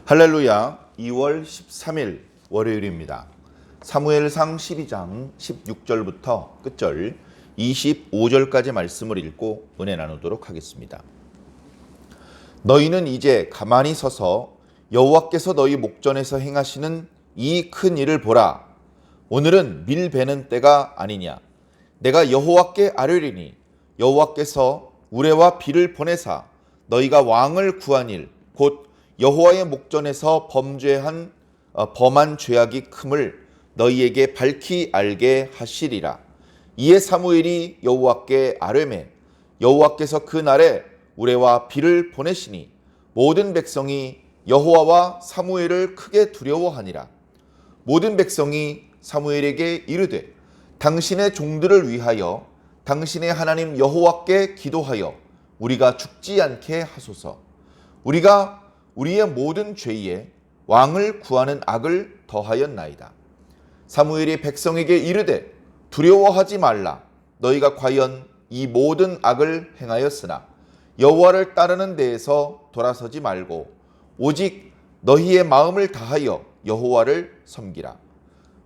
할렐루야. 2월 13일 월요일입니다. 사무엘상 12장 16절부터 끝절 25절까지 말씀을 읽고 은혜 나누도록 하겠습니다. 너희는 이제 가만히 서서 여호와께서 너희 목전에서 행하시는 이 큰 일을 보라. 오늘은 밀 베는 때가 아니냐. 내가 여호와께 아뢰리니 여호와께서 우레와 비를 보내사 너희가 왕을 구한 일 곧 여호와의 목전에서 범한 죄악이 큼을 너희에게 밝히 알게 하시리라. 이에 사무엘이 여호와께 아뢰매 여호와께서 그 날에 우레와 비를 보내시니 모든 백성이 여호와와 사무엘을 크게 두려워하니라. 모든 백성이 사무엘에게 이르되 당신의 종들을 위하여 당신의 하나님 여호와께 기도하여 우리가 죽지 않게 하소서. 우리가 우리의 모든 죄에 왕을 구하는 악을 더하였나이다. 사무엘이 백성에게 이르되 두려워하지 말라. 너희가 과연 이 모든 악을 행하였으나 여호와를 따르는 데에서 돌아서지 말고 오직 너희의 마음을 다하여 여호와를 섬기라.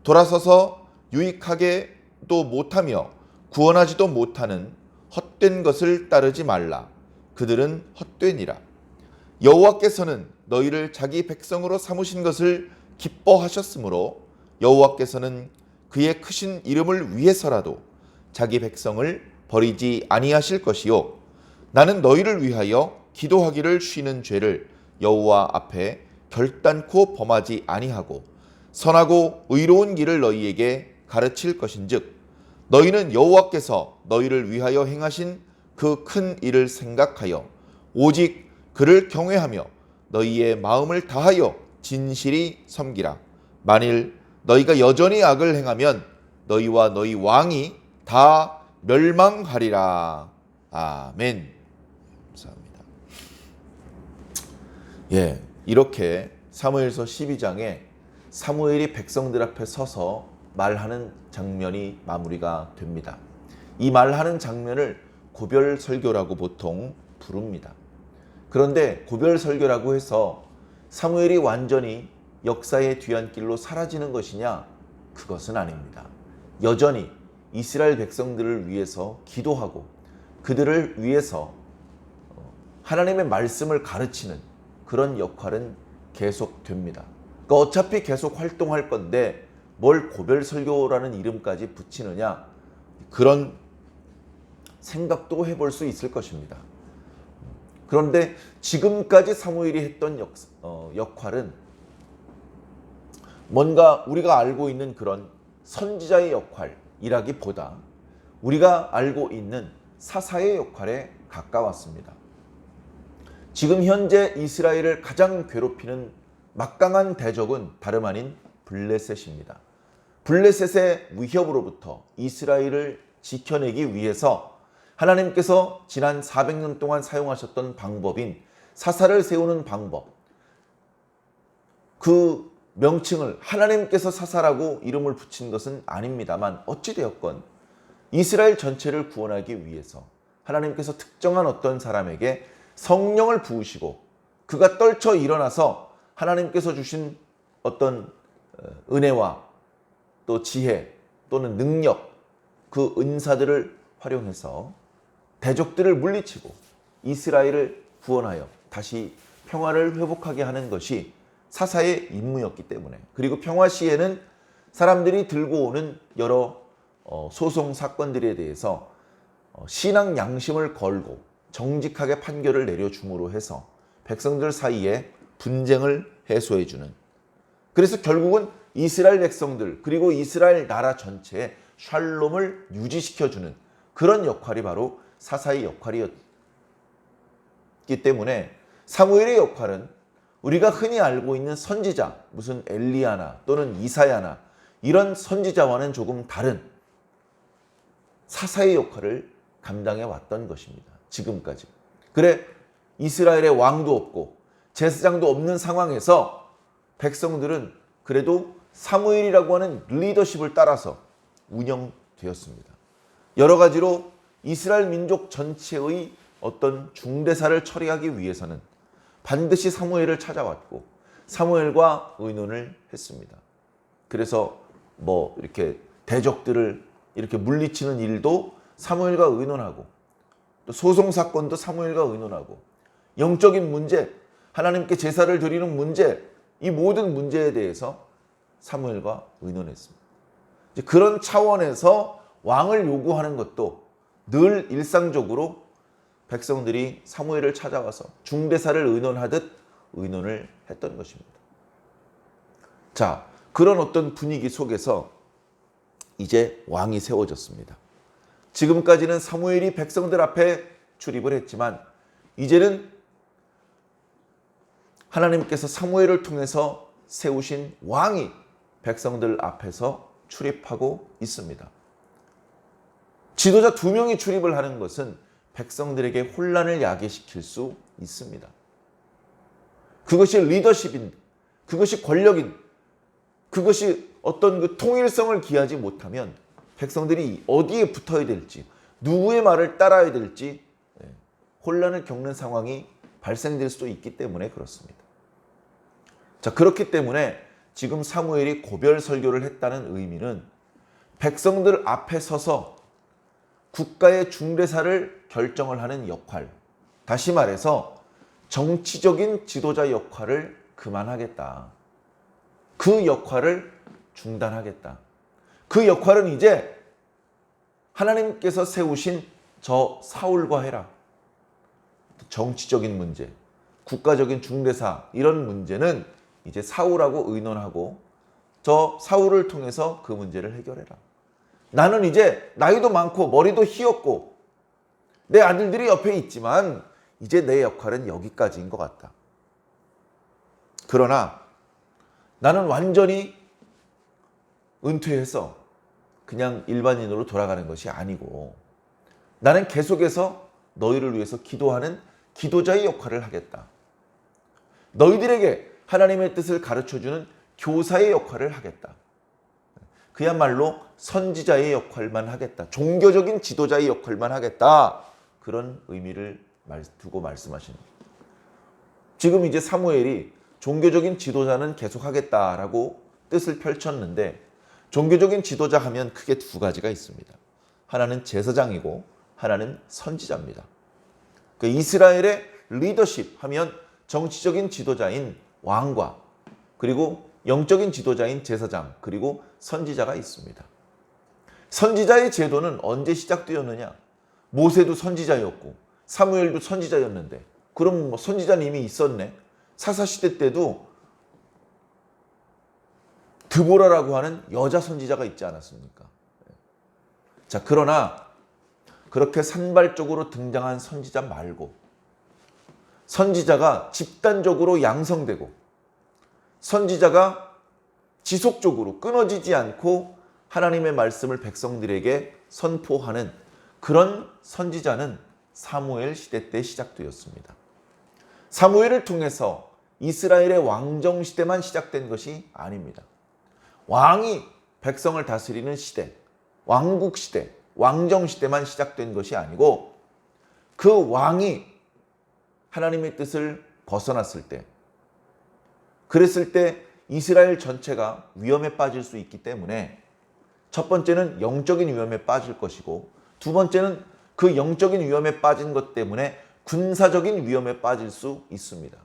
돌아서서 유익하게도 못하며 구원하지도 못하는 헛된 것을 따르지 말라. 그들은 헛되니라. 여호와께서는 너희를 자기 백성으로 삼으신 것을 기뻐하셨으므로 여호와께서는 그의 크신 이름을 위해서라도 자기 백성을 버리지 아니하실 것이요 나는 너희를 위하여 기도하기를 쉬는 죄를 여호와 앞에 결단코 범하지 아니하고 선하고 의로운 길을 너희에게 가르칠 것인즉 너희는 여호와께서 너희를 위하여 행하신 그 큰 일을 생각하여 오직 그를 경외하며 너희의 마음을 다하여 진실이 섬기라. 만일 너희가 여전히 악을 행하면 너희와 너희 왕이 다 멸망하리라. 아멘. 감사합니다. 이렇게 사무엘서 12장에 사무엘이 백성들 앞에 서서 말하는 장면이 마무리가 됩니다. 이 말하는 장면을 고별설교라고 보통 부릅니다. 그런데 고별설교라고 해서 사무엘이 완전히 역사의 뒤안길로 사라지는 것이냐? 그것은 아닙니다. 여전히 이스라엘 백성들을 위해서 기도하고 그들을 위해서 하나님의 말씀을 가르치는 그런 역할은 계속됩니다. 그러니까 어차피 계속 활동할 건데 뭘 고별설교라는 이름까지 붙이느냐? 그런 생각도 해볼 수 있을 것입니다. 그런데 지금까지 사무엘이 했던 역할은 뭔가 우리가 알고 있는 그런 선지자의 역할이라기보다 우리가 알고 있는 사사의 역할에 가까웠습니다. 지금 현재 이스라엘을 가장 괴롭히는 막강한 대적은 다름 아닌 블레셋입니다. 블레셋의 위협으로부터 이스라엘을 지켜내기 위해서 하나님께서 지난 400년 동안 사용하셨던 방법인 사사를 세우는 방법, 그 명칭을 하나님께서 사사라고 이름을 붙인 것은 아닙니다만 어찌되었건 이스라엘 전체를 구원하기 위해서 하나님께서 특정한 어떤 사람에게 성령을 부으시고 그가 떨쳐 일어나서 하나님께서 주신 어떤 은혜와 또 지혜 또는 능력, 그 은사들을 활용해서 대적들을 물리치고 이스라엘을 구원하여 다시 평화를 회복하게 하는 것이 사사의 임무였기 때문에, 그리고 평화 시에는 사람들이 들고 오는 여러 소송 사건들에 대해서 신앙 양심을 걸고 정직하게 판결을 내려줌으로 해서 백성들 사이에 분쟁을 해소해주는, 그래서 결국은 이스라엘 백성들 그리고 이스라엘 나라 전체에 샬롬을 유지시켜주는 그런 역할이 바로 사사의 역할이었기 때문에 사무엘의 역할은 우리가 흔히 알고 있는 선지자, 무슨 엘리야나 또는 이사야나 이런 선지자와는 조금 다른 사사의 역할을 감당해 왔던 것입니다. 지금까지. 그래 이스라엘의 왕도 없고 제사장도 없는 상황에서 백성들은 그래도 사무엘이라고 하는 리더십을 따라서 운영되었습니다. 여러 가지로 이스라엘 민족 전체의 어떤 중대사를 처리하기 위해서는 반드시 사무엘을 찾아왔고 사무엘과 의논을 했습니다. 그래서 뭐 이렇게 대적들을 이렇게 물리치는 일도 사무엘과 의논하고, 또 소송 사건도 사무엘과 의논하고, 영적인 문제, 하나님께 제사를 드리는 문제, 이 모든 문제에 대해서 사무엘과 의논했습니다. 이제 그런 차원에서 왕을 요구하는 것도 늘 일상적으로 백성들이 사무엘을 찾아와서 중대사를 의논하듯 의논을 했던 것입니다. 자, 그런 어떤 분위기 속에서 이제 왕이 세워졌습니다. 지금까지는 사무엘이 백성들 앞에 출입을 했지만 이제는 하나님께서 사무엘을 통해서 세우신 왕이 백성들 앞에서 출입하고 있습니다. 지도자 2명이 출입을 하는 것은 백성들에게 혼란을 야기시킬 수 있습니다. 그것이 리더십인, 그것이 권력인, 그것이 어떤 그 통일성을 기하지 못하면 백성들이 어디에 붙어야 될지, 누구의 말을 따라야 될지 혼란을 겪는 상황이 발생될 수도 있기 때문에 그렇습니다. 자, 그렇기 때문에 지금 사무엘이 고별 설교를 했다는 의미는 백성들 앞에 서서 국가의 중대사를 결정을 하는 역할, 다시 말해서 정치적인 지도자 역할을 그만하겠다. 그 역할을 중단하겠다. 그 역할은 이제 하나님께서 세우신 저 사울과 해라. 정치적인 문제, 국가적인 중대사, 이런 문제는 이제 사울하고 의논하고 저 사울을 통해서 그 문제를 해결해라. 나는 이제 나이도 많고 머리도 휘었고 내 아들들이 옆에 있지만 이제 내 역할은 여기까지인 것 같다. 그러나 나는 완전히 은퇴해서 그냥 일반인으로 돌아가는 것이 아니고 나는 계속해서 너희를 위해서 기도하는 기도자의 역할을 하겠다. 너희들에게 하나님의 뜻을 가르쳐주는 교사의 역할을 하겠다. 그야말로 선지자의 역할만 하겠다. 종교적인 지도자의 역할만 하겠다. 그런 의미를 두고 말씀하십니다. 지금 이제 사무엘이 종교적인 지도자는 계속하겠다라고 뜻을 펼쳤는데 종교적인 지도자 하면 크게 2가지가 있습니다. 하나는 제사장이고 하나는 선지자입니다. 그 이스라엘의 리더십 하면 정치적인 지도자인 왕과 그리고 영적인 지도자인 제사장 그리고 선지자가 있습니다. 선지자의 제도는 언제 시작되었느냐? 모세도 선지자였고 사무엘도 선지자였는데 그럼 뭐 선지자는 이미 있었네. 사사시대 때도 드보라라고 하는 여자 선지자가 있지 않았습니까? 자, 그러나 그렇게 산발적으로 등장한 선지자 말고 선지자가 집단적으로 양성되고 선지자가 지속적으로 끊어지지 않고 하나님의 말씀을 백성들에게 선포하는 그런 선지자는 사무엘 시대 때 시작되었습니다. 사무엘을 통해서 이스라엘의 왕정 시대만 시작된 것이 아닙니다. 왕이 백성을 다스리는 시대, 왕국 시대, 왕정 시대만 시작된 것이 아니고 그 왕이 하나님의 뜻을 벗어났을 때, 그랬을 때 이스라엘 전체가 위험에 빠질 수 있기 때문에 첫 번째는 영적인 위험에 빠질 것이고 두 번째는 그 영적인 위험에 빠진 것 때문에 군사적인 위험에 빠질 수 있습니다.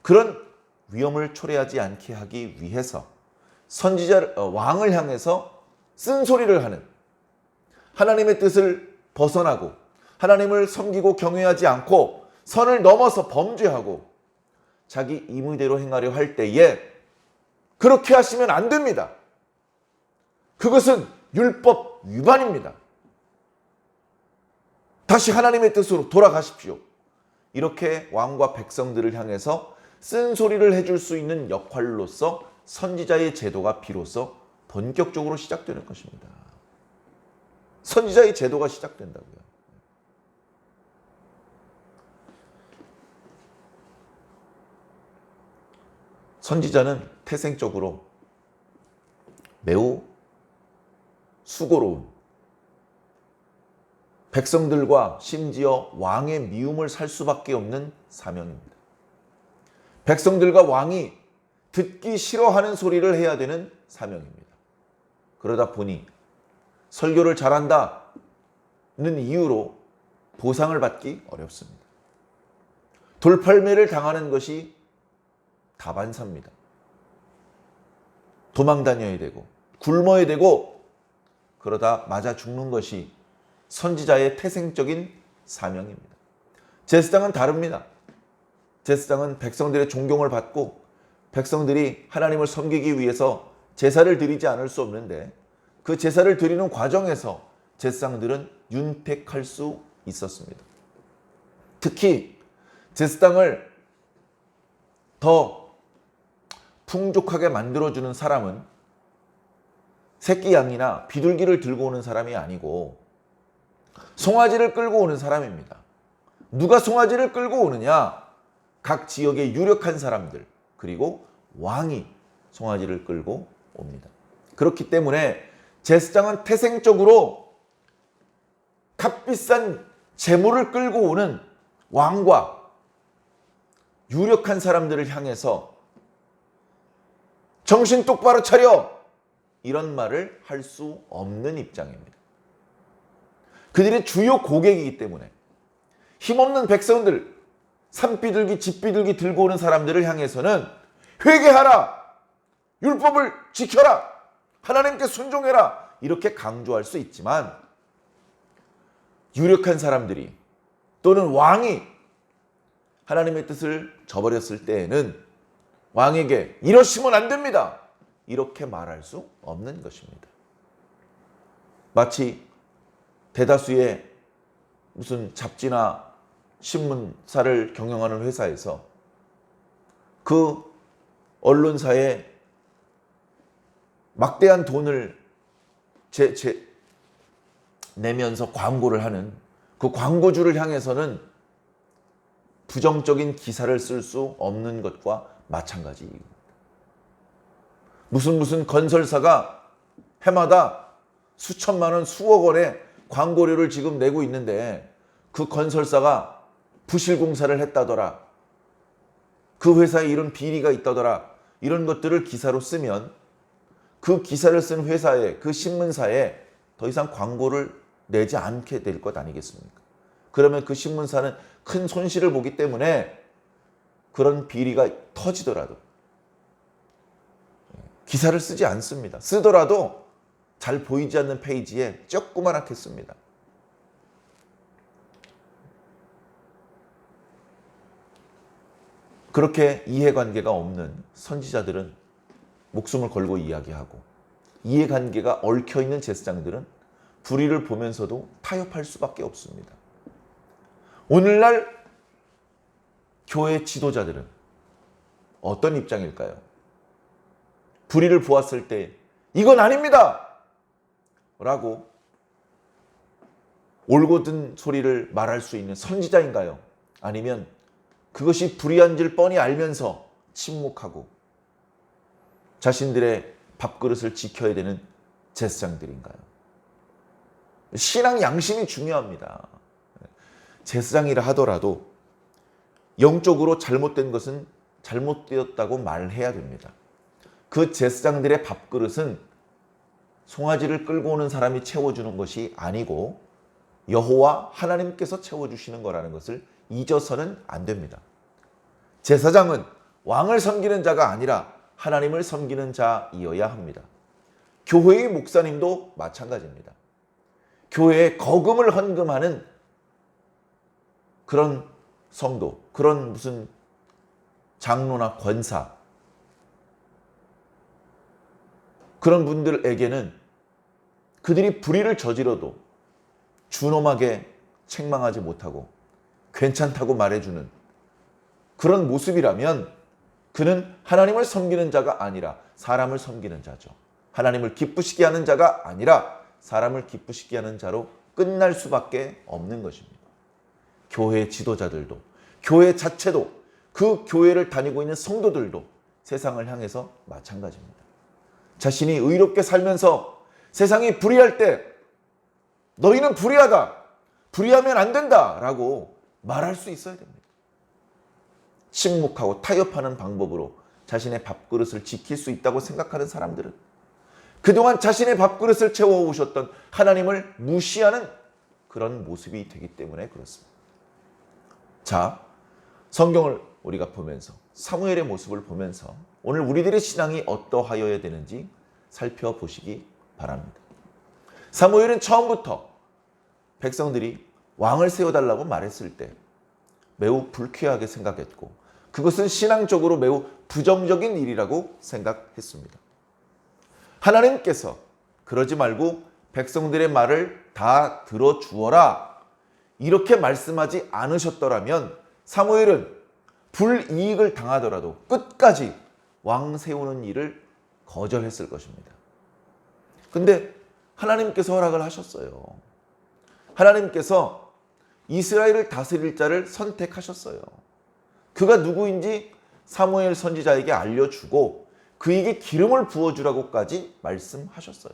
그런 위험을 초래하지 않게 하기 위해서 왕을 향해서 쓴소리를 하는 하나님의 뜻을 벗어나고 하나님을 섬기고 경외하지 않고 선을 넘어서 범죄하고 자기 임의대로 행하려 할 때에 그렇게 하시면 안 됩니다. 그것은 율법 위반입니다. 다시 하나님의 뜻으로 돌아가십시오. 이렇게 왕과 백성들을 향해서 쓴소리를 해줄 수 있는 역할로서 선지자의 제도가 비로소 본격적으로 시작되는 것입니다. 선지자의 제도가 시작된다고요. 선지자는 태생적으로 매우 수고로운 백성들과 심지어 왕의 미움을 살 수밖에 없는 사명입니다. 백성들과 왕이 듣기 싫어하는 소리를 해야 되는 사명입니다. 그러다 보니 설교를 잘한다는 이유로 보상을 받기 어렵습니다. 돌팔매를 당하는 것이 다반사입니다. 도망 다녀야 되고 굶어야 되고 그러다 맞아 죽는 것이 선지자의 태생적인 사명입니다. 제사장은 다릅니다. 제사장은 백성들의 존경을 받고 백성들이 하나님을 섬기기 위해서 제사를 드리지 않을 수 없는데 그 제사를 드리는 과정에서 제사장들은 윤택할 수 있었습니다. 특히 제사장을 더 풍족하게 만들어주는 사람은 새끼 양이나 비둘기를 들고 오는 사람이 아니고 송아지를 끌고 오는 사람입니다. 누가 송아지를 끌고 오느냐? 각 지역의 유력한 사람들 그리고 왕이 송아지를 끌고 옵니다. 그렇기 때문에 제사장은 태생적으로 값비싼 재물을 끌고 오는 왕과 유력한 사람들을 향해서 정신 똑바로 차려! 이런 말을 할 수 없는 입장입니다. 그들의 주요 고객이기 때문에 힘없는 백성들, 산비둘기, 집비둘기 들고 오는 사람들을 향해서는 회개하라! 율법을 지켜라! 하나님께 순종해라! 이렇게 강조할 수 있지만 유력한 사람들이 또는 왕이 하나님의 뜻을 저버렸을 때에는 왕에게 이러시면 안 됩니다. 이렇게 말할 수 없는 것입니다. 마치 대다수의 무슨 잡지나 신문사를 경영하는 회사에서 그 언론사에 막대한 돈을 내면서 광고를 하는 그 광고주를 향해서는 부정적인 기사를 쓸 수 없는 것과 마찬가지입니다. 무슨 건설사가 해마다 수천만 원, 수억 원의 광고료를 지금 내고 있는데 그 건설사가 부실공사를 했다더라. 그 회사에 이런 비리가 있다더라. 이런 것들을 기사로 쓰면 그 기사를 쓴 회사에, 그 신문사에 더 이상 광고를 내지 않게 될 것 아니겠습니까? 그러면 그 신문사는 큰 손실을 보기 때문에 그런 비리가 터지더라도 기사를 쓰지 않습니다. 쓰더라도 잘 보이지 않는 페이지에 조그맣게 씁니다. 그렇게 이해관계가 없는 선지자들은 목숨을 걸고 이야기하고 이해관계가 얽혀있는 제사장들은 불의를 보면서도 타협할 수밖에 없습니다. 오늘날 교회 지도자들은 어떤 입장일까요? 불의를 보았을 때 이건 아닙니다! 라고 올곧은 소리를 말할 수 있는 선지자인가요? 아니면 그것이 불의한 줄 뻔히 알면서 침묵하고 자신들의 밥그릇을 지켜야 되는 제사장들인가요? 신앙 양심이 중요합니다. 제사장이라 하더라도 영적으로 잘못된 것은 잘못되었다고 말해야 됩니다. 그 제사장들의 밥그릇은 송아지를 끌고 오는 사람이 채워주는 것이 아니고 여호와 하나님께서 채워주시는 거라는 것을 잊어서는 안 됩니다. 제사장은 왕을 섬기는 자가 아니라 하나님을 섬기는 자이어야 합니다. 교회의 목사님도 마찬가지입니다. 교회에 거금을 헌금하는 그런 성도, 그런 무슨 장로나 권사, 그런 분들에게는 그들이 불의를 저지러도 준엄하게 책망하지 못하고 괜찮다고 말해주는 그런 모습이라면 그는 하나님을 섬기는 자가 아니라 사람을 섬기는 자죠. 하나님을 기쁘시게 하는 자가 아니라 사람을 기쁘시게 하는 자로 끝날 수밖에 없는 것입니다. 교회 지도자들도, 교회 자체도, 그 교회를 다니고 있는 성도들도 세상을 향해서 마찬가지입니다. 자신이 의롭게 살면서 세상이 불의할 때 너희는 불의하다, 불의하면 안 된다 라고 말할 수 있어야 됩니다. 침묵하고 타협하는 방법으로 자신의 밥그릇을 지킬 수 있다고 생각하는 사람들은 그동안 자신의 밥그릇을 채워오셨던 하나님을 무시하는 그런 모습이 되기 때문에 그렇습니다. 자, 성경을 우리가 보면서 사무엘의 모습을 보면서 오늘 우리들의 신앙이 어떠하여야 되는지 살펴보시기 바랍니다. 사무엘은 처음부터 백성들이 왕을 세워달라고 말했을 때 매우 불쾌하게 생각했고 그것은 신앙적으로 매우 부정적인 일이라고 생각했습니다. 하나님께서 그러지 말고 백성들의 말을 다 들어주어라 이렇게 말씀하지 않으셨더라면 사무엘은 불이익을 당하더라도 끝까지 왕 세우는 일을 거절했을 것입니다. 근데 하나님께서 허락을 하셨어요. 하나님께서 이스라엘을 다스릴 자를 선택하셨어요. 그가 누구인지 사무엘 선지자에게 알려주고 그에게 기름을 부어주라고까지 말씀하셨어요.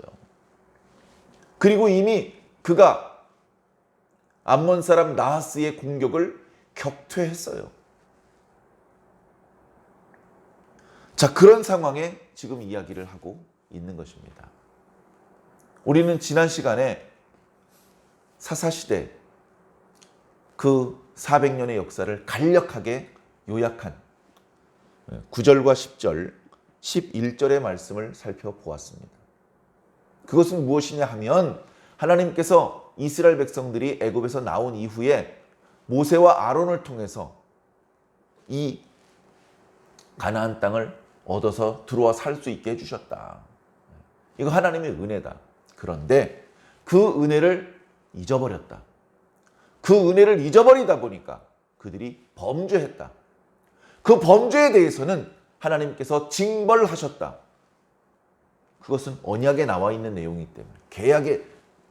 그리고 이미 그가 암몬 사람 나하스의 공격을 격퇴했어요. 자, 그런 상황에 지금 이야기를 하고 있는 것입니다. 우리는 지난 시간에 사사시대 그 400년의 역사를 간략하게 요약한 9절과 10절, 11절의 말씀을 살펴보았습니다. 그것은 무엇이냐 하면 하나님께서 이스라엘 백성들이 애굽에서 나온 이후에 모세와 아론을 통해서 이 가나안 땅을 얻어서 들어와 살 수 있게 해주셨다. 이거 하나님의 은혜다. 그런데 그 은혜를 잊어버렸다. 그 은혜를 잊어버리다 보니까 그들이 범죄했다. 그 범죄에 대해서는 하나님께서 징벌하셨다. 그것은 언약에 나와 있는 내용이기 때문에 계약에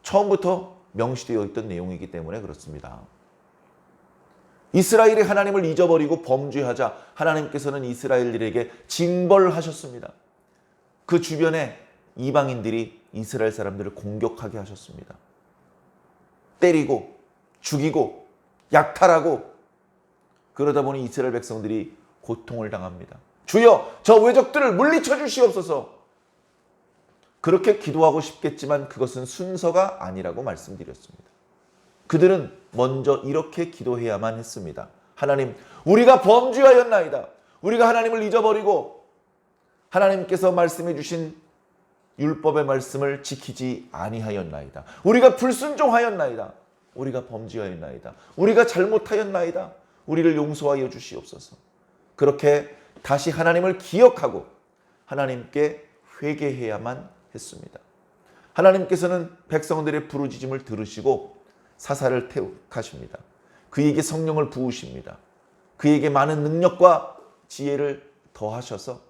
처음부터 명시되어 있던 내용이기 때문에 그렇습니다. 이스라엘이 하나님을 잊어버리고 범죄하자 하나님께서는 이스라엘들에게 징벌하셨습니다. 그 주변에 이방인들이 이스라엘 사람들을 공격하게 하셨습니다. 때리고 죽이고 약탈하고 그러다 보니 이스라엘 백성들이 고통을 당합니다. 주여 저 외적들을 물리쳐 주시옵소서. 그렇게 기도하고 싶겠지만 그것은 순서가 아니라고 말씀드렸습니다. 그들은 먼저 이렇게 기도해야만 했습니다. 하나님, 우리가 범죄하였나이다. 우리가 하나님을 잊어버리고 하나님께서 말씀해 주신 율법의 말씀을 지키지 아니하였나이다. 우리가 불순종하였나이다. 우리가 범죄하였나이다. 우리가 잘못하였나이다. 우리를 용서하여 주시옵소서. 그렇게 다시 하나님을 기억하고 하나님께 회개해야만 했습니다. 하나님께서는 백성들의 부르짖음을 들으시고 사사를 택하십니다. 그에게 성령을 부으십니다. 그에게 많은 능력과 지혜를 더하셔서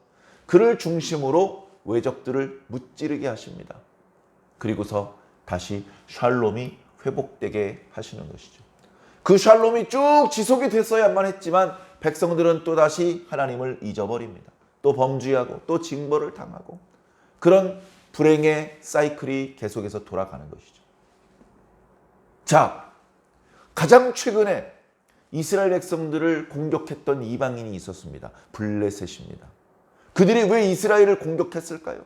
그를 중심으로 외적들을 무찌르게 하십니다. 그리고서 다시 샬롬이 회복되게 하시는 것이죠. 그 샬롬이 쭉 지속이 됐어야만 했지만 백성들은 또다시 하나님을 잊어버립니다. 또 범죄하고 또 징벌을 당하고 그런 불행의 사이클이 계속해서 돌아가는 것이죠. 자, 가장 최근에 이스라엘 백성들을 공격했던 이방인이 있었습니다. 블레셋입니다. 그들이 왜 이스라엘을 공격했을까요?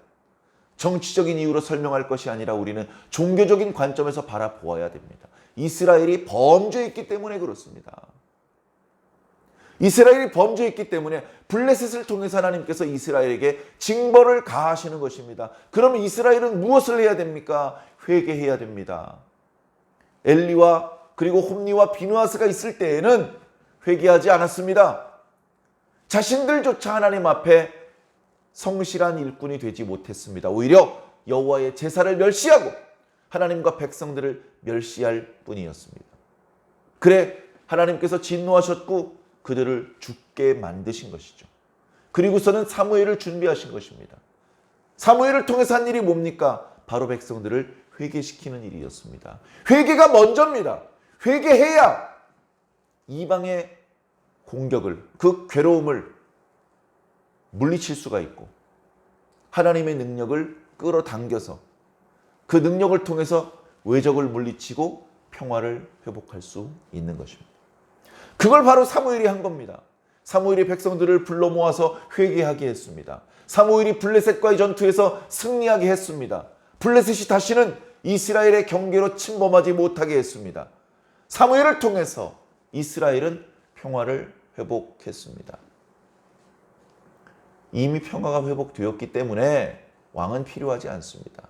정치적인 이유로 설명할 것이 아니라 우리는 종교적인 관점에서 바라보아야 됩니다. 이스라엘이 범죄했기 때문에 그렇습니다. 이스라엘이 범죄했기 때문에 블레셋을 통해서 하나님께서 이스라엘에게 징벌을 가하시는 것입니다. 그러면 이스라엘은 무엇을 해야 됩니까? 회개해야 됩니다. 엘리와 그리고 홈니와 비누아스가 있을 때에는 회개하지 않았습니다. 자신들조차 하나님 앞에 성실한 일꾼이 되지 못했습니다. 오히려 여호와의 제사를 멸시하고 하나님과 백성들을 멸시할 뿐이었습니다. 그래 하나님께서 진노하셨고 그들을 죽게 만드신 것이죠. 그리고서는 사무엘을 준비하신 것입니다. 사무엘을 통해서 한 일이 뭡니까? 바로 백성들을 회개시키는 일이었습니다. 회개가 먼저입니다. 회개해야 이방의 공격을, 그 괴로움을 물리칠 수가 있고 하나님의 능력을 끌어당겨서 그 능력을 통해서 외적을 물리치고 평화를 회복할 수 있는 것입니다. 그걸 바로 사무엘이 한 겁니다. 사무엘이 백성들을 불러 모아서 회개하게 했습니다. 사무엘이 블레셋과의 전투에서 승리하게 했습니다. 블레셋이 다시는 이스라엘의 경계로 침범하지 못하게 했습니다. 사무엘을 통해서 이스라엘은 평화를 회복했습니다. 이미 평화가 회복되었기 때문에 왕은 필요하지 않습니다.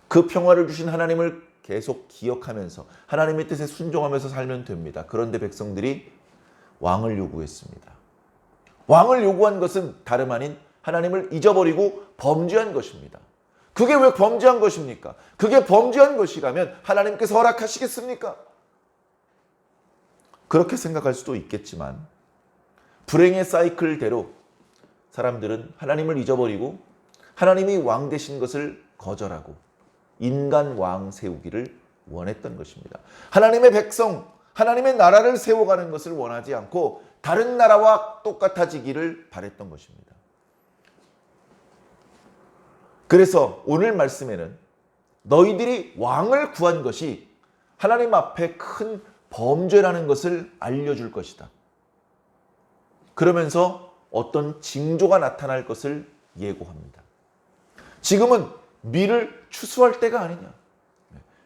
그 평화를 주신 하나님을 계속 기억하면서 하나님의 뜻에 순종하면서 살면 됩니다. 그런데 백성들이 왕을 요구했습니다. 왕을 요구한 것은 다름 아닌 하나님을 잊어버리고 범죄한 것입니다. 그게 왜 범죄한 것입니까? 그게 범죄한 것이라면 하나님께서 허락하시겠습니까? 그렇게 생각할 수도 있겠지만 불행의 사이클대로 사람들은 하나님을 잊어버리고 하나님이 왕 되신 것을 거절하고 인간 왕 세우기를 원했던 것입니다. 하나님의 백성, 하나님의 나라를 세워가는 것을 원하지 않고 다른 나라와 똑같아지기를 바랬던 것입니다. 그래서 오늘 말씀에는 너희들이 왕을 구한 것이 하나님 앞에 큰 범죄라는 것을 알려줄 것이다. 그러면서 어떤 징조가 나타날 것을 예고합니다. 지금은 밀을 추수할 때가 아니냐.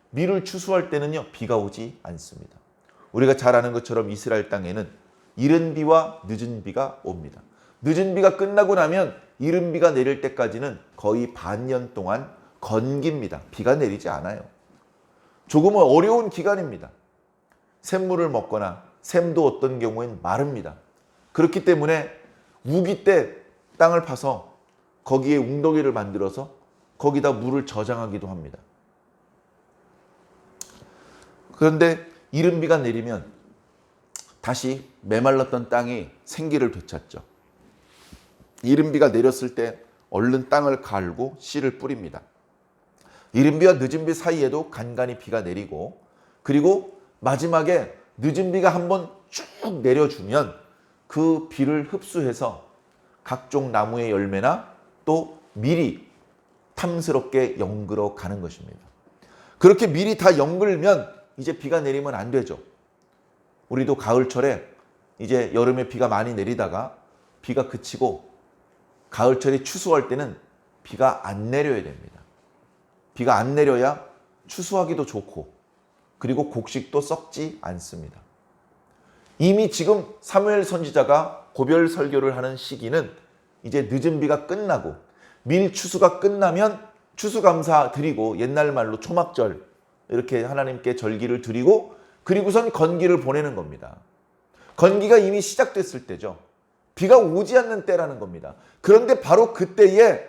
밀을 추수할 때는요, 비가 오지 않습니다. 우리가 잘 아는 것처럼 이스라엘 땅에는 이른 비와 늦은 비가 옵니다. 늦은 비가 끝나고 나면 이른 비가 내릴 때까지는 거의 반년 동안 건깁니다. 비가 내리지 않아요. 조금은 어려운 기간입니다. 샘물을 먹거나 샘도 어떤 경우엔 마릅니다. 그렇기 때문에 우기 때 땅을 파서 거기에 웅덩이를 만들어서 거기다 물을 저장하기도 합니다. 그런데 이른 비가 내리면 다시 메말랐던 땅이 생기를 되찾죠. 이른 비가 내렸을 때 얼른 땅을 갈고 씨를 뿌립니다. 이른 비와 늦은 비 사이에도 간간히 비가 내리고 그리고 마지막에 늦은 비가 한번 쭉 내려주면 그 비를 흡수해서 각종 나무의 열매나 또 밀이 탐스럽게 연글어 가는 것입니다. 그렇게 밀이 다 연글면 이제 비가 내리면 안 되죠. 우리도 가을철에 이제 여름에 비가 많이 내리다가 비가 그치고 가을철에 추수할 때는 비가 안 내려야 됩니다. 비가 안 내려야 추수하기도 좋고 그리고 곡식도 썩지 않습니다. 이미 지금 사무엘 선지자가 고별 설교를 하는 시기는 이제 늦은 비가 끝나고 밀 추수가 끝나면 추수감사 드리고 옛날 말로 초막절 이렇게 하나님께 절기를 드리고 그리고선 건기를 보내는 겁니다. 건기가 이미 시작됐을 때죠. 비가 오지 않는 때라는 겁니다. 그런데 바로 그때에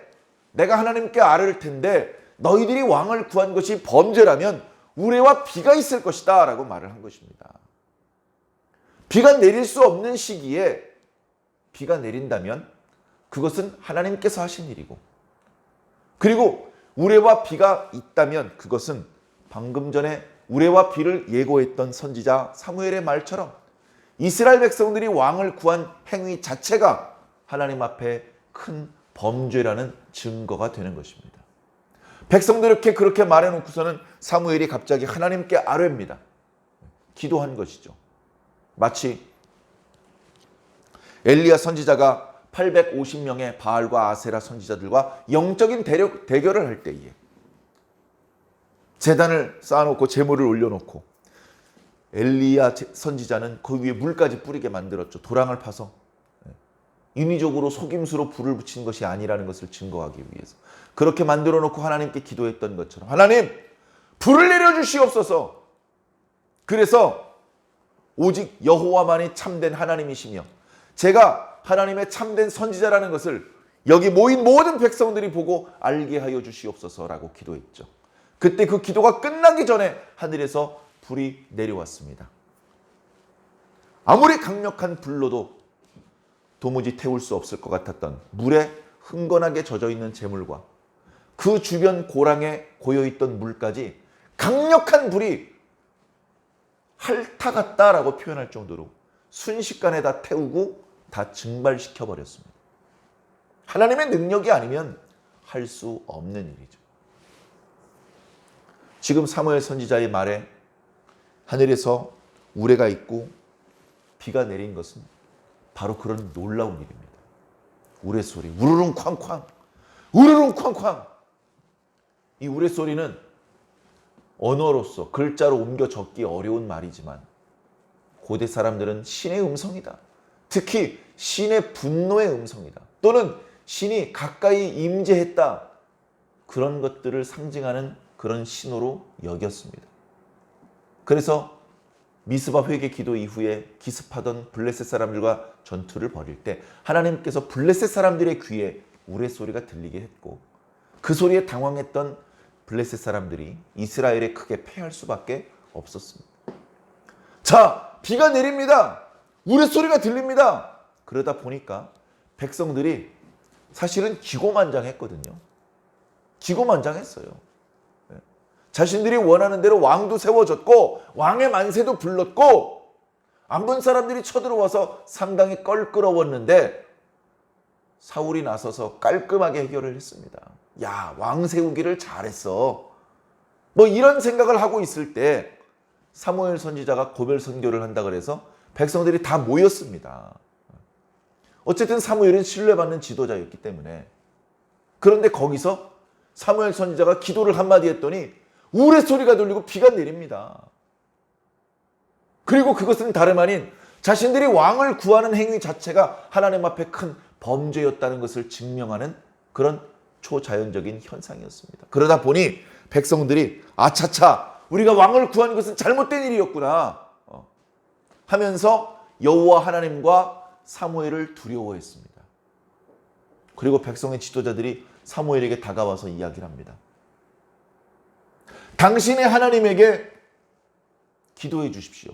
내가 하나님께 아뢰을 텐데 너희들이 왕을 구한 것이 범죄라면 우레와 비가 있을 것이다 라고 말을 한 것입니다. 비가 내릴 수 없는 시기에 비가 내린다면 그것은 하나님께서 하신 일이고 그리고 우레와 비가 있다면 그것은 방금 전에 우레와 비를 예고했던 선지자 사무엘의 말처럼 이스라엘 백성들이 왕을 구한 행위 자체가 하나님 앞에 큰 범죄라는 증거가 되는 것입니다. 백성들에게 그렇게 말해놓고서는 사무엘이 갑자기 하나님께 아뢰입니다. 기도한 것이죠. 마치 엘리야 선지자가 850명의 바알과 아세라 선지자들과 영적인 대결을 할 때에 제단을 쌓아놓고 제물을 올려놓고 엘리야 선지자는 그 위에 물까지 뿌리게 만들었죠. 도랑을 파서 인위적으로 속임수로 불을 붙인 것이 아니라는 것을 증거하기 위해서 그렇게 만들어 놓고 하나님께 기도했던 것처럼 하나님 불을 내려주시옵소서. 그래서 오직 여호와만이 참된 하나님이시며 제가 하나님의 참된 선지자라는 것을 여기 모인 모든 백성들이 보고 알게 하여 주시옵소서라고 기도했죠. 그때 그 기도가 끝나기 전에 하늘에서 불이 내려왔습니다. 아무리 강력한 불로도 도무지 태울 수 없을 것 같았던 물에 흥건하게 젖어있는 재물과 그 주변 고랑에 고여있던 물까지 강력한 불이 핥아갔다라고 표현할 정도로 순식간에 다 태우고 다 증발시켜버렸습니다. 하나님의 능력이 아니면 할 수 없는 일이죠. 지금 사무엘 선지자의 말에 하늘에서 우레가 있고 비가 내린 것은 바로 그런 놀라운 일입니다. 우레소리, 우르릉 쾅쾅, 우르릉 쾅쾅. 이 우레소리는 언어로서 글자로 옮겨 적기 어려운 말이지만 고대 사람들은 신의 음성이다. 특히 신의 분노의 음성이다. 또는 신이 가까이 임재했다. 그런 것들을 상징하는 그런 신호로 여겼습니다. 그래서 미스바 회개 기도 이후에 기습하던 블레셋 사람들과 전투를 벌일 때 하나님께서 블레셋 사람들의 귀에 우레소리가 들리게 했고 그 소리에 당황했던 블레셋 사람들이 이스라엘에 크게 패할 수밖에 없었습니다. 자, 비가 내립니다. 우레소리가 들립니다. 그러다 보니까 백성들이 사실은 기고만장했거든요. 기고만장했어요. 자신들이 원하는 대로 왕도 세워졌고 왕의 만세도 불렀고 암몬 사람들이 쳐들어와서 상당히 껄끄러웠는데 사울이 나서서 깔끔하게 해결을 했습니다. 야, 왕 세우기를 잘했어. 뭐 이런 생각을 하고 있을 때 사무엘 선지자가 고별 선교를 한다 그래서 백성들이 다 모였습니다. 어쨌든 사무엘은 신뢰받는 지도자였기 때문에. 그런데 거기서 사무엘 선지자가 기도를 한마디 했더니 우레소리가 들리고 비가 내립니다. 그리고 그것은 다름 아닌 자신들이 왕을 구하는 행위 자체가 하나님 앞에 큰 범죄였다는 것을 증명하는 그런 초자연적인 현상이었습니다. 그러다 보니 백성들이 아차차 우리가 왕을 구한 것은 잘못된 일이었구나 하면서 여호와 하나님과 사무엘을 두려워했습니다. 그리고 백성의 지도자들이 사무엘에게 다가와서 이야기를 합니다. 당신의 하나님에게 기도해 주십시오.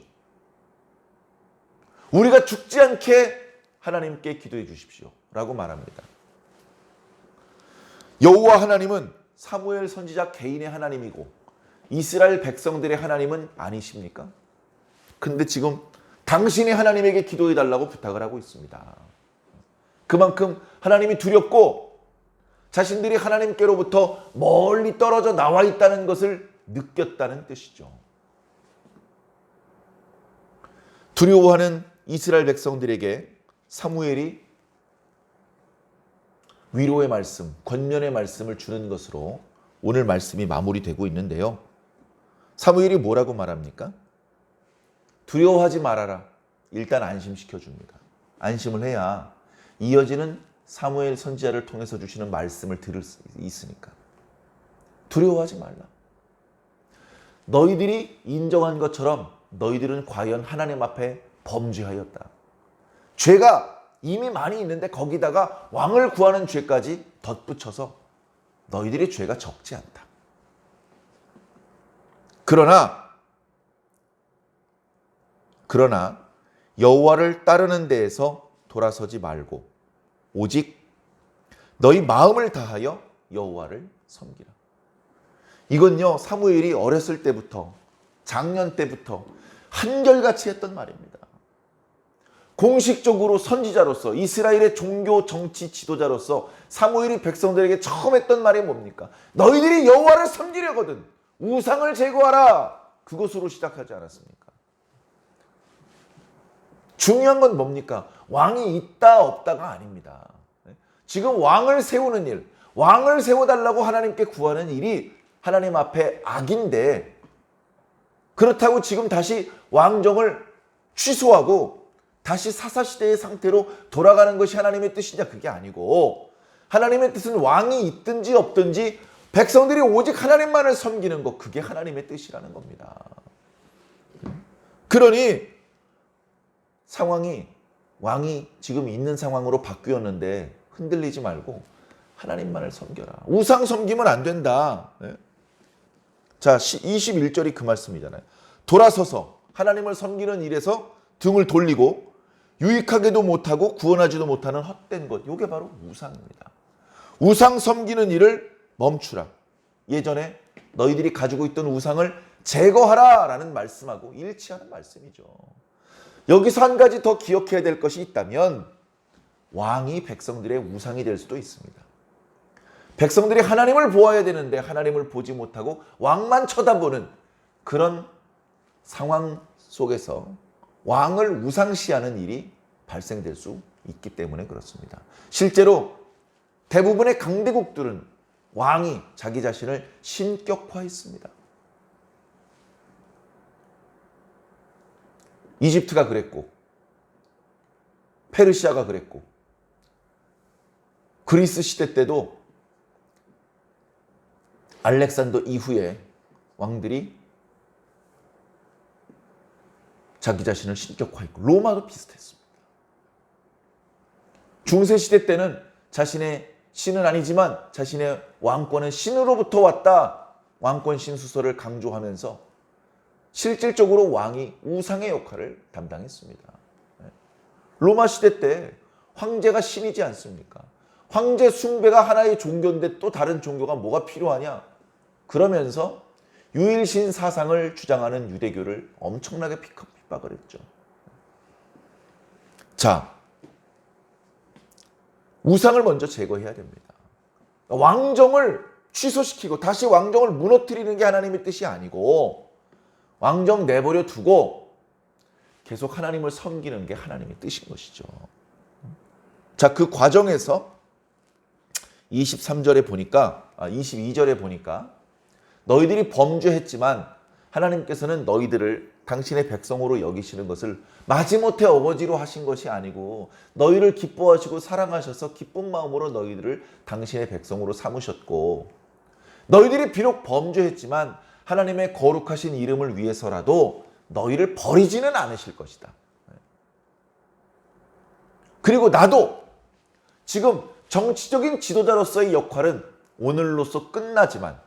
우리가 죽지 않게 하나님께 기도해 주십시오. 라고 말합니다. 여호와 하나님은 사무엘 선지자 개인의 하나님이고 이스라엘 백성들의 하나님은 아니십니까? 근데 지금 당신의 하나님에게 기도해 달라고 부탁을 하고 있습니다. 그만큼 하나님이 두렵고 자신들이 하나님께로부터 멀리 떨어져 나와 있다는 것을 느꼈다는 뜻이죠. 두려워하는 이스라엘 백성들에게 사무엘이 위로의 말씀, 권면의 말씀을 주는 것으로 오늘 말씀이 마무리되고 있는데요. 사무엘이 뭐라고 말합니까? 두려워하지 말아라. 일단 안심시켜 줍니다. 안심을 해야 이어지는 사무엘 선지자를 통해서 주시는 말씀을 들을 수 있으니까. 두려워하지 말라. 너희들이 인정한 것처럼 너희들은 과연 하나님 앞에 범죄하였다. 죄가 이미 많이 있는데 거기다가 왕을 구하는 죄까지 덧붙여서 너희들의 죄가 적지 않다. 그러나 여호와를 따르는 데에서 돌아서지 말고 오직 너희 마음을 다하여 여호와를 섬기라. 이건요, 사무엘이 어렸을 때부터 작년 때부터 한결같이 했던 말입니다. 공식적으로 선지자로서 이스라엘의 종교 정치 지도자로서 사무엘이 백성들에게 처음 했던 말이 뭡니까? 너희들이 여호와를 섬기려거든 우상을 제거하라. 그것으로 시작하지 않았습니까? 중요한 건 뭡니까? 왕이 있다 없다가 아닙니다. 지금 왕을 세우는 일, 왕을 세워달라고 하나님께 구하는 일이 하나님 앞에 악인데 그렇다고 지금 다시 왕정을 취소하고 다시 사사시대의 상태로 돌아가는 것이 하나님의 뜻이냐? 그게 아니고 하나님의 뜻은 왕이 있든지 없든지 백성들이 오직 하나님만을 섬기는 것, 그게 하나님의 뜻이라는 겁니다. 그러니 상황이 왕이 지금 있는 상황으로 바뀌었는데 흔들리지 말고 하나님만을 섬겨라. 우상 섬기면 안 된다. 자, 21절이 그 말씀이잖아요. 돌아서서 하나님을 섬기는 일에서 등을 돌리고 유익하게도 못하고 구원하지도 못하는 헛된 것. 이게 바로 우상입니다. 우상 섬기는 일을 멈추라. 예전에 너희들이 가지고 있던 우상을 제거하라 라는 말씀하고 일치하는 말씀이죠. 여기서 한 가지 더 기억해야 될 것이 있다면 왕이 백성들의 우상이 될 수도 있습니다. 백성들이 하나님을 보아야 되는데 하나님을 보지 못하고 왕만 쳐다보는 그런 상황 속에서 왕을 우상시하는 일이 발생될 수 있기 때문에 그렇습니다. 실제로 대부분의 강대국들은 왕이 자기 자신을 신격화했습니다. 이집트가 그랬고, 페르시아가 그랬고, 그리스 시대 때도 알렉산더 이후에 왕들이 자기 자신을 신격화했고, 로마도 비슷했습니다. 중세 시대 때는 자신의 신은 아니지만 자신의 왕권은 신으로부터 왔다, 왕권 신수설을 강조하면서 실질적으로 왕이 우상의 역할을 담당했습니다. 로마 시대 때 황제가 신이지 않습니까? 황제 숭배가 하나의 종교인데 또 다른 종교가 뭐가 필요하냐? 그러면서 유일신 사상을 주장하는 유대교를 엄청나게 핍박을 했죠. 자, 우상을 먼저 제거해야 됩니다. 왕정을 취소시키고 다시 왕정을 무너뜨리는 게 하나님의 뜻이 아니고, 왕정 내버려 두고 계속 하나님을 섬기는 게 하나님의 뜻인 것이죠. 자, 그 과정에서 23절에 보니까, 22절에 보니까 너희들이 범죄했지만 하나님께서는 너희들을 당신의 백성으로 여기시는 것을 마지못해 어거지로 하신 것이 아니고 너희를 기뻐하시고 사랑하셔서 기쁜 마음으로 너희들을 당신의 백성으로 삼으셨고, 너희들이 비록 범죄했지만 하나님의 거룩하신 이름을 위해서라도 너희를 버리지는 않으실 것이다. 그리고 나도 지금 정치적인 지도자로서의 역할은 오늘로서 끝나지만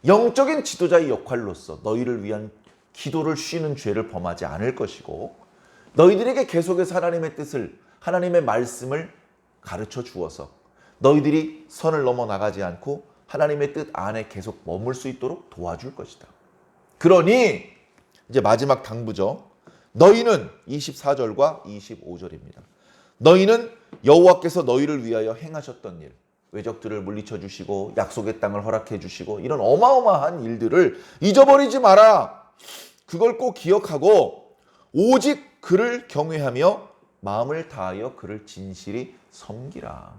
영적인 지도자의 역할로서 너희를 위한 기도를 쉬는 죄를 범하지 않을 것이고, 너희들에게 계속해서 하나님의 뜻을, 하나님의 말씀을 가르쳐 주어서 너희들이 선을 넘어 나가지 않고 하나님의 뜻 안에 계속 머물 수 있도록 도와줄 것이다. 그러니 이제 마지막 당부죠. 너희는 24절과 25절입니다. 너희는 여호와께서 너희를 위하여 행하셨던 일, 외적들을 물리쳐 주시고 약속의 땅을 허락해 주시고 이런 어마어마한 일들을 잊어버리지 마라. 그걸 꼭 기억하고 오직 그를 경외하며 마음을 다하여 그를 진실히 섬기라.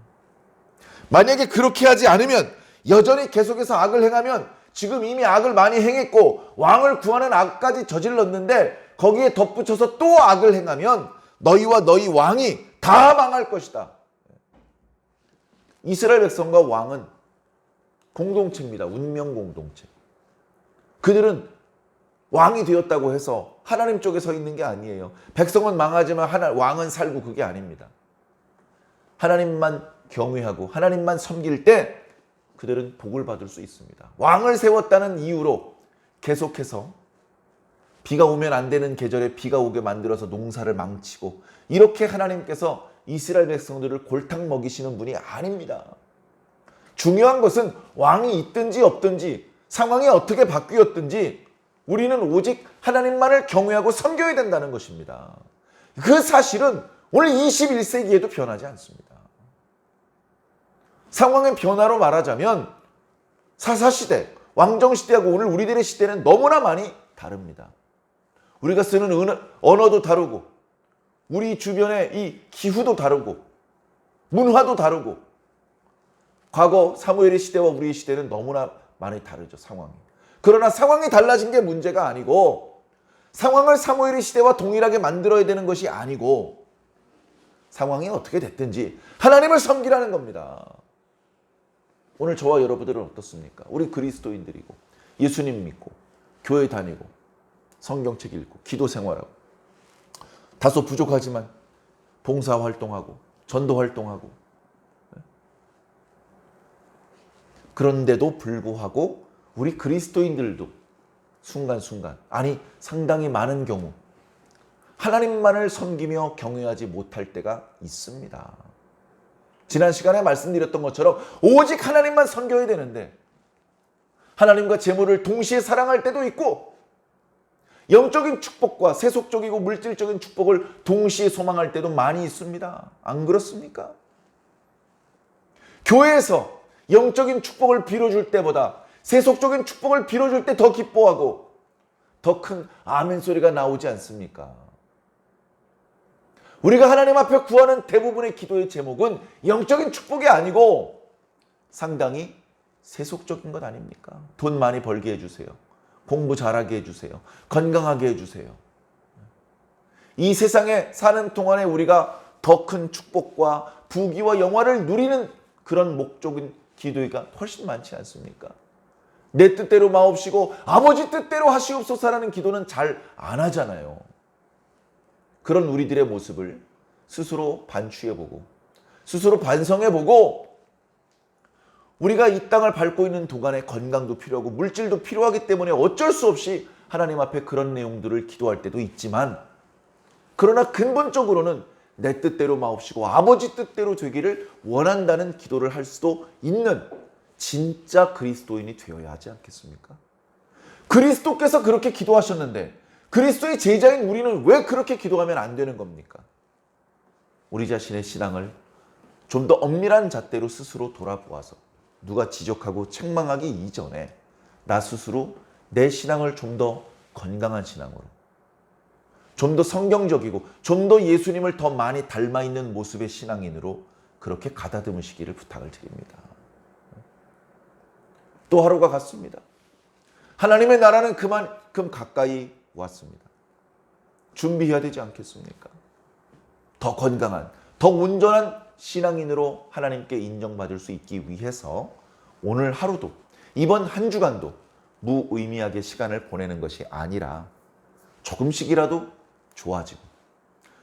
만약에 그렇게 하지 않으면, 여전히 계속해서 악을 행하면, 지금 이미 악을 많이 행했고 왕을 구하는 악까지 저질렀는데 거기에 덧붙여서 또 악을 행하면 너희와 너희 왕이 다 망할 것이다. 이스라엘 백성과 왕은 공동체입니다. 운명 공동체. 그들은 왕이 되었다고 해서 하나님 쪽에 서 있는 게 아니에요. 백성은 망하지만 왕은 살고, 그게 아닙니다. 하나님만 경외하고 하나님만 섬길 때 그들은 복을 받을 수 있습니다. 왕을 세웠다는 이유로 계속해서 비가 오면 안 되는 계절에 비가 오게 만들어서 농사를 망치고, 이렇게 하나님께서 이스라엘 백성들을 골탕 먹이시는 분이 아닙니다. 중요한 것은 왕이 있든지 없든지 상황이 어떻게 바뀌었든지 우리는 오직 하나님만을 경외하고 섬겨야 된다는 것입니다. 그 사실은 오늘 21세기에도 변하지 않습니다. 상황의 변화로 말하자면 사사시대, 왕정시대하고 오늘 우리들의 시대는 너무나 많이 다릅니다. 우리가 쓰는 언어도 다르고, 우리 주변의 이 기후도 다르고, 문화도 다르고, 과거 사무엘의 시대와 우리의 시대는 너무나 많이 다르죠, 상황이. 그러나 상황이 달라진 게 문제가 아니고, 상황을 사무엘의 시대와 동일하게 만들어야 되는 것이 아니고, 상황이 어떻게 됐든지 하나님을 섬기라는 겁니다. 오늘 저와 여러분들은 어떻습니까? 우리 그리스도인들이고 예수님 믿고 교회 다니고 성경책 읽고 기도 생활하고 다소 부족하지만 봉사 활동하고 전도 활동하고, 그런데도 불구하고 우리 그리스도인들도 순간순간, 아니 상당히 많은 경우 하나님만을 섬기며 경외하지 못할 때가 있습니다. 지난 시간에 말씀드렸던 것처럼 오직 하나님만 섬겨야 되는데 하나님과 재물을 동시에 사랑할 때도 있고, 영적인 축복과 세속적이고 물질적인 축복을 동시에 소망할 때도 많이 있습니다. 안 그렇습니까? 교회에서 영적인 축복을 빌어줄 때보다 세속적인 축복을 빌어줄 때 더 기뻐하고 더 큰 아멘 소리가 나오지 않습니까? 우리가 하나님 앞에 구하는 대부분의 기도의 제목은 영적인 축복이 아니고 상당히 세속적인 것 아닙니까? 돈 많이 벌게 해주세요. 공부 잘하게 해주세요. 건강하게 해주세요. 이 세상에 사는 동안에 우리가 더 큰 축복과 부귀와 영화를 누리는 그런 목적인 기도가 훨씬 많지 않습니까? 내 뜻대로 마옵시고 아버지 뜻대로 하시옵소서라는 기도는 잘 안 하잖아요. 그런 우리들의 모습을 스스로 반추해보고 스스로 반성해보고 우리가 이 땅을 밟고 있는 동안에 건강도 필요하고 물질도 필요하기 때문에 어쩔 수 없이 하나님 앞에 그런 내용들을 기도할 때도 있지만, 그러나 근본적으로는 내 뜻대로 마옵시고 아버지 뜻대로 되기를 원한다는 기도를 할 수도 있는 진짜 그리스도인이 되어야 하지 않겠습니까? 그리스도께서 그렇게 기도하셨는데 그리스도의 제자인 우리는 왜 그렇게 기도하면 안 되는 겁니까? 우리 자신의 신앙을 좀 더 엄밀한 잣대로 스스로 돌아보아서 누가 지적하고 책망하기 이전에 나 스스로 내 신앙을 좀 더 건강한 신앙으로, 좀 더 성경적이고 좀 더 예수님을 더 많이 닮아 있는 모습의 신앙인으로 그렇게 가다듬으시기를 부탁을 드립니다. 또 하루가 갔습니다. 하나님의 나라는 그만큼 가까이 왔습니다. 준비해야 되지 않겠습니까? 더 건강한, 더 온전한 신앙인으로 하나님께 인정받을 수 있기 위해서 오늘 하루도, 이번 한 주간도 무의미하게 시간을 보내는 것이 아니라 조금씩이라도 좋아지고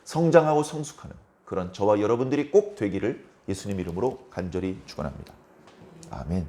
성장하고 성숙하는 그런 저와 여러분들이 꼭 되기를 예수님 이름으로 간절히 축원합니다. 아멘.